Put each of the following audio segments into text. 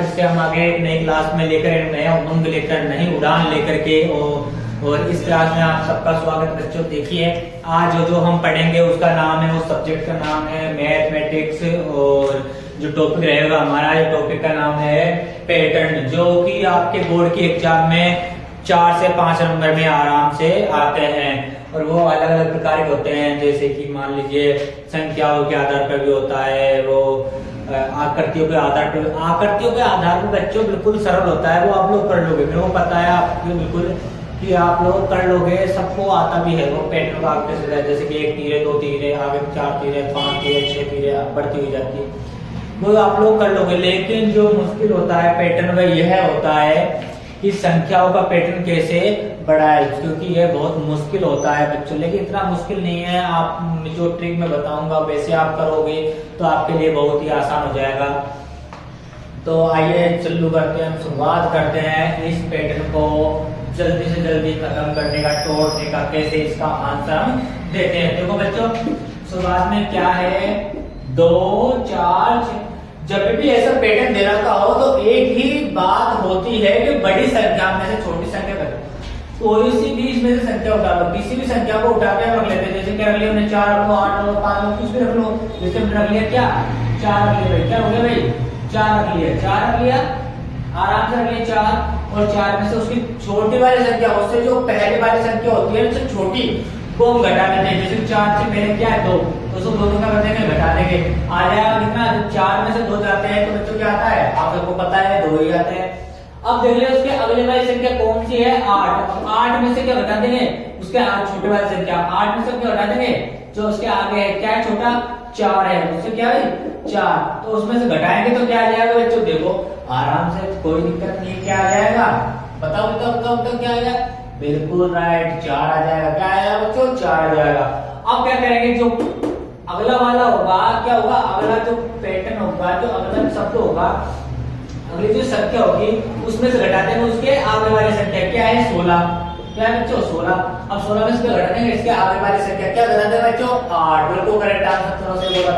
फिर से हम आगे नई क्लास में लेकर नया उमंग लेकर नई उड़ान लेकर के और इस क्लास में आप सबका स्वागत बच्चों। देखिए आज जो हम पढ़ेंगे उसका नाम है, उस सब्जेक्ट का नाम है मैथमेटिक्स। और जो टॉपिक रहेगा हमारा, ये टॉपिक का नाम है पैटर्न, जो कि आपके बोर्ड के एग्जाम में 4 से 5 नंबर में आराम से आते हैं। और वो अलग अलग प्रकार के होते हैं, जैसे कि मान लीजिए संख्याओं के आधार पर भी होता है, वो आकृतियों के आधार पर बच्चों बिल्कुल सरल होता है, वो आप लोग कर लोगे, मेरे को पता है आपको बिल्कुल कि आप लोग कर लोगे, सबको आता भी है। वो पैटर्न का कैसे है, जैसे कि 1 तीर है, 2 तीर है, आगे 4 तीर है, 5 तीर है, 6 तीर है, बढ़ती हुई जाती है, वो आप लोग कर लोगे। लेकिन जो मुश्किल होता है पैटर्न का यह होता है कि संख्याओं का पैटर्न कैसे बढ़ाए, क्योंकि यह बहुत मुश्किल होता है बच्चों। लेकिन इतना मुश्किल नहीं है, आप जो ट्रिक मैं बताऊंगा वैसे आप करोगे तो आपके लिए बहुत ही आसान हो जाएगा। तो आइए चालू करते हैं, हम शुरुआत करते हैं इस पैटर्न को जल्दी से जल्दी खत्म करने का, तोड़ने का, कैसे इसका आंसर हम देते हैं। देखो बच्चों शुरुआत में क्या है, 2 4 6। जब भी ऐसा पैटर्न दे रखा हो तो एक ही बात होती है कि बड़ी संख्या में से छोटी संख्या करो। कोई सी भी इसमें से संख्या उठा लो, किसी भी संख्या को उठा के रख लेते हैं। जैसे क्या रख लिया हमने, 4 रख लो, 8 रख लो, 5 रख लो, कुछ भी रख लो। जैसे हमने रख लिया क्या, 4 रख लिया भाई, क्या हो गया भाई, 4 रख लिया, 4 रख लिया, आराम से रख लिया 4। और 4 में से उसकी छोटी वाली संख्या, उससे जो पहले वाली संख्या होती है उससे छोटी को हम घटा देते हैं। जैसे 4 से पहले क्या है 2, तो उसको 2 का कर देंगे, घटा देंगे, आ जाएगा कितना, जब 4 में से 2 जाते हैं तो बच्चों क्या आता है, आप सबको पता है 2 ही आता है। अब देख लिया उसके अगले वाली संख्या कौन सी है, 8। अब 8 में से क्या घटा देंगे, उसके छोटे वाली संख्या 8 में से क्या घटा देंगे, जो उसके आगे है क्या है, छोटा 4 है, उससे क्या है 4, तो उसमें से घटाएंगे तो क्या आ जाएगा बच्चों, देखो आराम से, कोई दिक्कत नहीं, क्या आ जाएगा, बताओ बताओ बताओ बताओ क्या आ जाएगा, बिल्कुल राइट 4 आ जाएगा। क्या आएगा बच्चों, 4 आ जाएगा। अब क्या करेंगे, जो अगला वाला होगा क्या होगा, अगला जो पैटर्न होगा, जो अगला शब्द होगा, अगली जो संख्या होगी उसमें से घटा देंगे उसके आगे वाली संख्या, क्या है 16, क्या है बच्चों 16। अब 16 में से घटा देंगे इसके आगे वाली संख्या, क्या घटा देंगे बच्चों 8। बिल्कुल करेक्ट आंसर से बोला,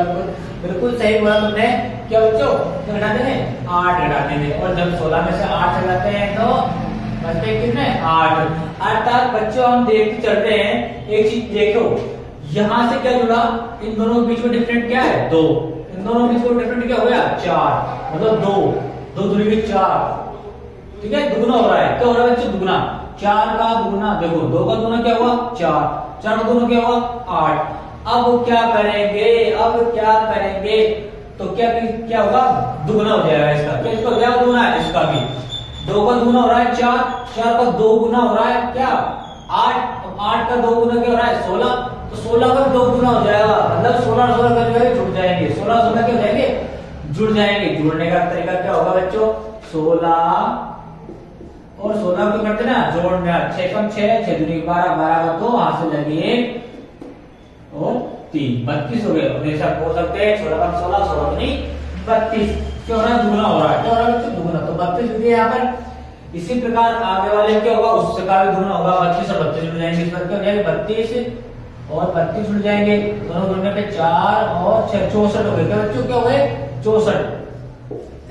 बिल्कुल सही बोला तुमने। क्या बच्चों घटा देंगे 8 घटा देंगे, और जब 16 में से 8 घटाते हैं तो बचते कितने 8। अर्थात बच्चों हम देखते चल रहे हैं, एक चीज देखो, यहां से क्या जुड़ा, इन दोनों के बीच में डिफरेंट क्या है 2, इन दोनों के बीच में डिफरेंट क्या हो गया 4, मतलब 2 दूरी में 4, ठीक है, दुगुना हो रहा है। क्या हो रहा है बच्चों, दुगुना, 4 का दुगुना, देखो 2 का दुगुना क्या हुआ 4, 4 का दुगुना क्या हुआ 8। अब क्या करेंगे, तो क्या होगा, दुगुना हो जाएगा इसका, क्या इसका क्या दुगुना है, इसका भी 2 का दुगुना हो रहा है 4, 4 का 2 गुना हो रहा है क्या 8, 8 का 2 गुना क्या हो रहा है 16, तो 16 का 2 गुना हो जाएगा, मतलब 16 और 16 का जो है जुड़ जाएंगे, 16 और 16 क्या हो जाएंगे, जुड़ जाएंगे। जुड़ने का तरीका क्या होगा बच्चों, 16 और 16 को करते ना जोड़ना, 6 कम 6, 6 दूनी 12, 12 का 2, हाथ से लगी 1 और 3, 32 हो गए। हमेशा बोल सकते हैं 16 कम 16, 16 दूनी 32, क्या हो रहा है दुगुना हो रहा है, क्या हो रहा है बच्चों दुगुना, तो 32 जुड़ गया यहाँ पर। इसी प्रकार आगे वाले क्या होगा, उसका भी दुगुना होगा, 32 और 32 जुड़ जाएंगे, इस बार क्या हो जाएगा 32 और 32 जुड़ जाएंगे, दोनों जुड़ने पे 4 और 6 64 हो गए, क्या बच्चों क्या हो गए 64।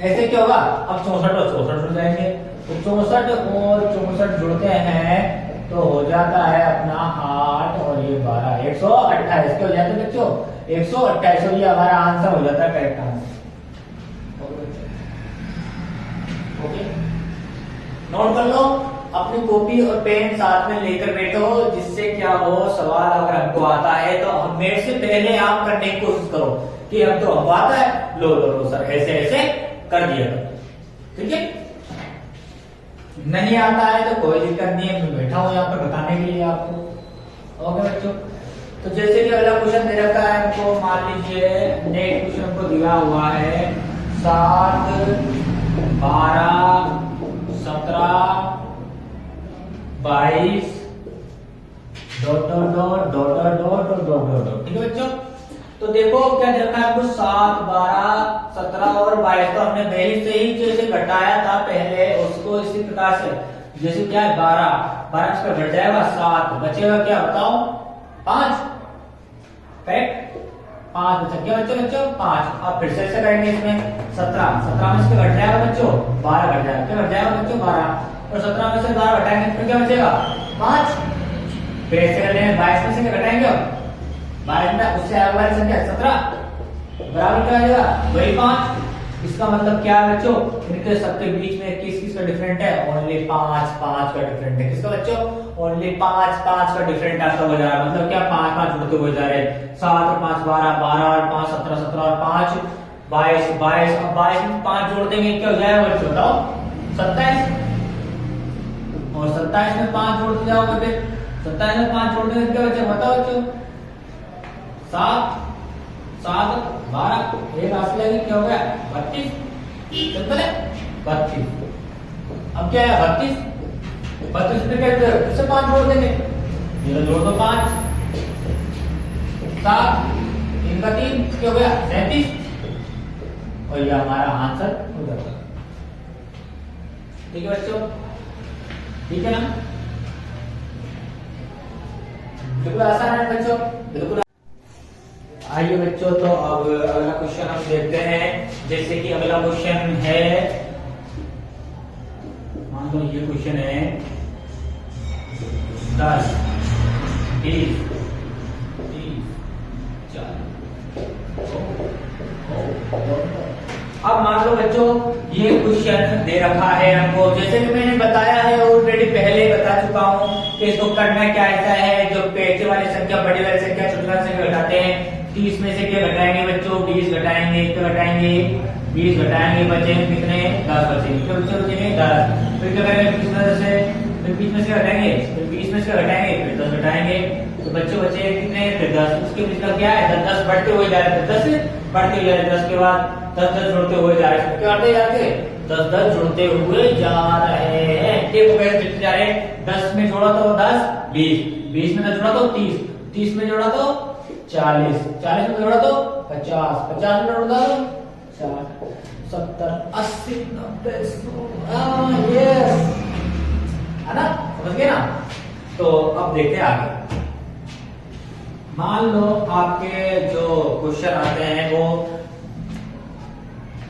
ऐसे क्या होगा, अब 64 और 64 जुड़ जाएंगे, तो 64 और 64 जुड़ते हैं तो हो जाता है अपना 8 और ये 12, 128 के हो जाते हैं बच्चों 128, और ये हमारा आंसर हो जाता है करेक्ट आंसर। ओके, नोट कर लो, अपनी कॉपी और पेन साथ में लेकर बैठो, जिससे क्या हो, सवाल अगर हमको आता है तो हम मेरे से पहले आप करने की कोशिश करो कि हम तो हमको आता है, लो सर ऐसे ऐसे कर दिया, ठीक है। नहीं आता है तो कोई दिक्कत नहीं है, मैं बैठा हूं यहाँ पर बताने के लिए आपको। ओके बच्चों, तो जैसे कि अगला क्वेश्चन दे रखा है हमको, मान लीजिए नेक्स्ट क्वेश्चन को दिया हुआ है 7 12 17 22 dot dot dot dot dot dot dot dot, ठीक है बच्चों। तो देखो क्या दे रखा है हमको 7 12 17 और 22, तो हमने पहले से ही जैसे घटाया था पहले उसको इसी प्रकार से, जैसे क्या है 12 से घट जाएगा 7, बचेगा क्या बताओ 5, करेक्ट। 5 बचा, क्या बच्चों बच्चों 5। अब फिर से ऐसे करेंगे इसमें 17 में से घट जाएगा बच्चों 12 घट जाएगा, क्या घट जाएगा बच्चों 12, और 17 में से 12 घटाएंगे तो क्या बचेगा 5। फिर ऐसे कर लेंगे 22 में से क्या घटाएंगे, 22 में उससे आगे वाली संख्या 17 बराबर क्या आ जाएगा वही 5। इसका मतलब क्या है बच्चों, इनके सबके बीच में किस का डिफरेंट है, ओनली 5 का डिफरेंट है। किसका बच्चों, ओनली 5 का डिफरेंट आपका हो जा रहा है। मतलब क्या 5 जुड़ते हुए जा रहे हैं, 7 और 5 12, 12 और 5 17, 17 और 5 22, 22। अब 22 में 5 जोड़ देंगे क्या हो जाएगा बच्चों बताओ 27, और 27 में 5 जोड़ते जाओगे फिर 27 में 5 जोड़ देंगे क्या बच्चों बताओ बच्चों 7 12, एक राशि लगेगी क्या हो गया 32, सिंपल है 32। अब क्या है 32 में क्या फिर से 5 जोड़ देंगे, ये जोड़ दो 5 7 3 का 3 क्या हो गया 37, और ये हमारा आंसर हो जाता है। ठीक है बच्चों, ठीक है ना, बिल्कुल आसान है बच्चों, बिल्कुल। आइए बच्चों, तो अब अगला क्वेश्चन हम देखते हैं। जैसे कि अगला क्वेश्चन है, मान लो ये क्वेश्चन है 10 20 30 40। अब मान लो बच्चों ये क्वेश्चन दे रखा है हमको, जैसे कि मैंने बताया है ऑलरेडी, पहले बता चुका हूँ कि इसको करना क्या ऐसा है, जो पेचे वाली संख्या बड़ी वाली संख्या छोटी वाली संख्या घटाते हैं। 30 में से क्या घटाएंगे बच्चों 20 घटाएंगे, क्या घटाएंगे 20 घटाएंगे, बचेंगे कितने 10 बचेंगे, क्या बच्चे बचेंगे 10। फिर क्या करेंगे 20 में से, फिर 20 में से घटाएंगे, फिर 20 में से घटाएंगे, फिर 10 घटाएंगे, तो बच्चे बचे कितने फिर 10। उसके बीच क्या है 10 बढ़ते हुए जा रहे हैं, 10 बढ़ते हुए जा रहे हैं, 10 के बाद 10 जुड़ते हुए जा रहे हैं, क्या बढ़ते जाते 10 जुड़ते हुए जा रहे हैं, देखो कैसे जुड़ते जा रहे हैं। 10 में जोड़ा तो 10 20 में जोड़ा तो 30 में जोड़ा तो 40 में जोड़ा तो 50 में जोड़ा तो 60 70 80 90 100। यस है ना, समझ गए ना। तो अब देखते हैं आगे। मान लो आपके जो क्वेश्चन आते हैं वो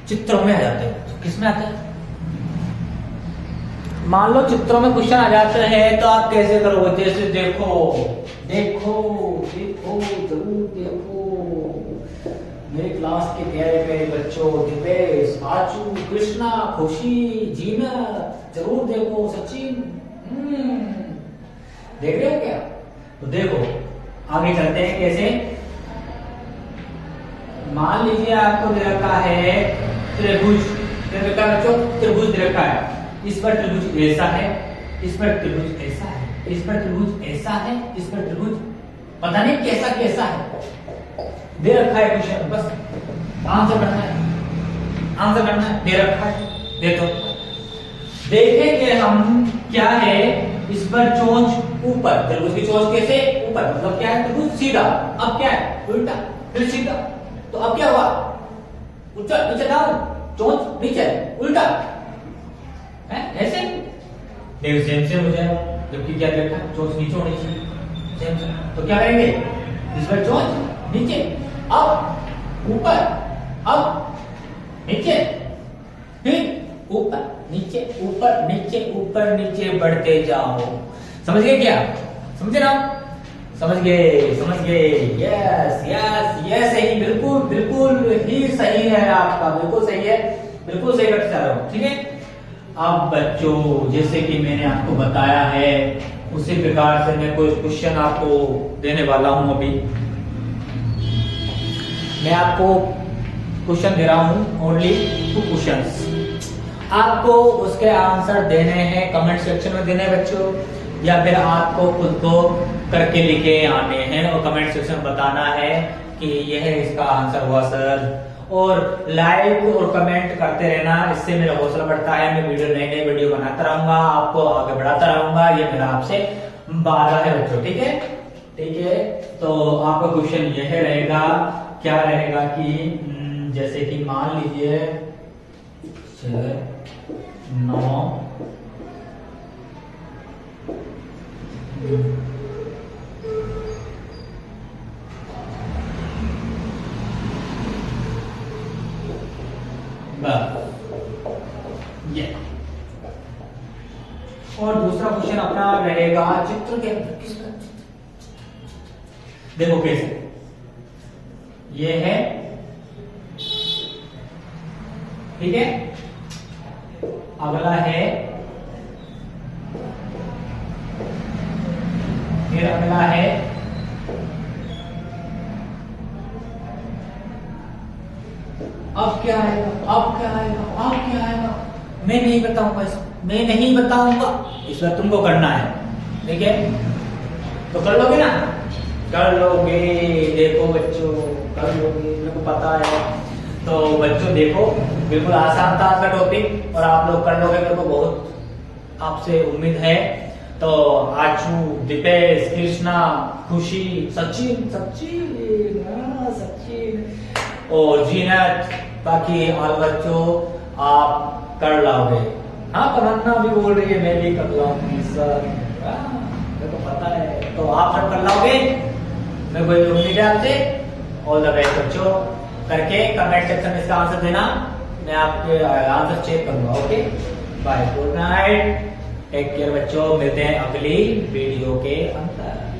चित्रों में आ जाते हैं, तो किस में आते हैं, मान लो चित्रों में क्वेश्चन आ जाते हैं, तो आप कैसे करोगे। जैसे देखो देखो देखो जरूर देखो मेरे क्लास के प्यारे प्यारे बच्चों, दिपेश आचू कृष्णा खुशी जीना, जरूर देखो सचिन, देख रहे हो क्या। तो देखो आगे चलते हैं कैसे। मान लीजिए आपको दे रखा है त्रिभुज, त्रिभुज दे रखा है, इस पर त्रिभुज ऐसा है, इस पर त्रिभुज ऐसा है, इस पर त्रिभुज ऐसा है, इस पर त्रिभुज पता नहीं कैसा कैसा है, दे रखा है क्वेश्चन, बस आंसर करना है, आंसर करना है, दे रखा है। देखो देखेंगे हम क्या है, इस पर चोंच ऊपर, त्रिभुज की चोंच कैसे ऊपर, मतलब क्या है त्रिभुज सीधा, अब क्या है उल्टा फिर सीधा, तो अब क्या हुआ ऊंचा नीचे डाउन, चोंच नीचे उल्टा है ऐसे, देखो सेम सेम हो जाएगा, जबकि क्या देखा चोंच नीचे होनी चाहिए सेम सेम। तो क्या करेंगे, इस पर चोंच नीचे, अब ऊपर, अब नीचे, फिर ऊपर नीचे ऊपर नीचे ऊपर नीचे बढ़ते जाओ। समझ गए क्या, समझे ना, समझ गए। यस यस यस सही, बिल्कुल बिल्कुल ही सही है आपका, बिल्कुल सही है, बिल्कुल सही करते जा रहे हो। ठीक है, अब बच्चों जैसे कि मैंने आपको बताया है उसी प्रकार से मैं कोई क्वेश्चन आपको देने वाला हूं। अभी मैं आपको क्वेश्चन दे रहा हूं, ओनली 2 क्वेश्चंस, आपको उसके आंसर देने हैं, कमेंट सेक्शन में देने हैं बच्चों, या फिर आपको खुद को करके लिखे आने हैं और कमेंट सेक्शन में बताना है कि यह इसका आंसर हुआ सर। और लाइक और कमेंट करते रहना, इससे मेरा हौसला बढ़ता है, मैं नई वीडियो बनाता रहूंगा, आपको आगे बढ़ाता रहूंगा, ये मेरा आपसे वादा है बच्चों। ठीक है, ठीक है। तो आपका क्वेश्चन यह रहेगा, क्या रहेगा कि जैसे कि मान लीजिए 9 10 बस ये। और दूसरा क्वेश्चन अपना रहेगा चित्र के अंदर किस तरह देखो कैसे ये है, ठीक है। अगला है, फिर अगला है, अब क्या आएगा, अब क्या आएगा, अब क्या आएगा, मैं नहीं बताऊंगा, मैं नहीं बताऊंगा, इस बार तुमको करना है, ठीक है। तो कर लोगे ना, कर लोगे, देखो बच्चों कर लोगे, मेरे को पता है। तो बच्चों देखो बिल्कुल आसान था आपका टॉपिक और आप लोग कर लोगे, मेरे को बहुत आपसे उम्मीद है। तो आचू, दीपेश, कृष्णा, खुशी, सचिन सचिन सचिन और जीनत, बाकी और बच्चों आप कर लोगे। हाँ तमन्ना भी बोल रही है मैं भी कर लाऊंगी सर, मेरे को पता है। तो आप सब कर लोगे, मेरे को उम्मीद है आपसे। ऑल द बेस्ट बच्चों, करके कमेंट सेक्शन में इसका आंसर देना, मैं आपके आंसर चेक करूंगा। Okay bye, good night, take care बच्चों, मिलते हैं अगली वीडियो के अंदर।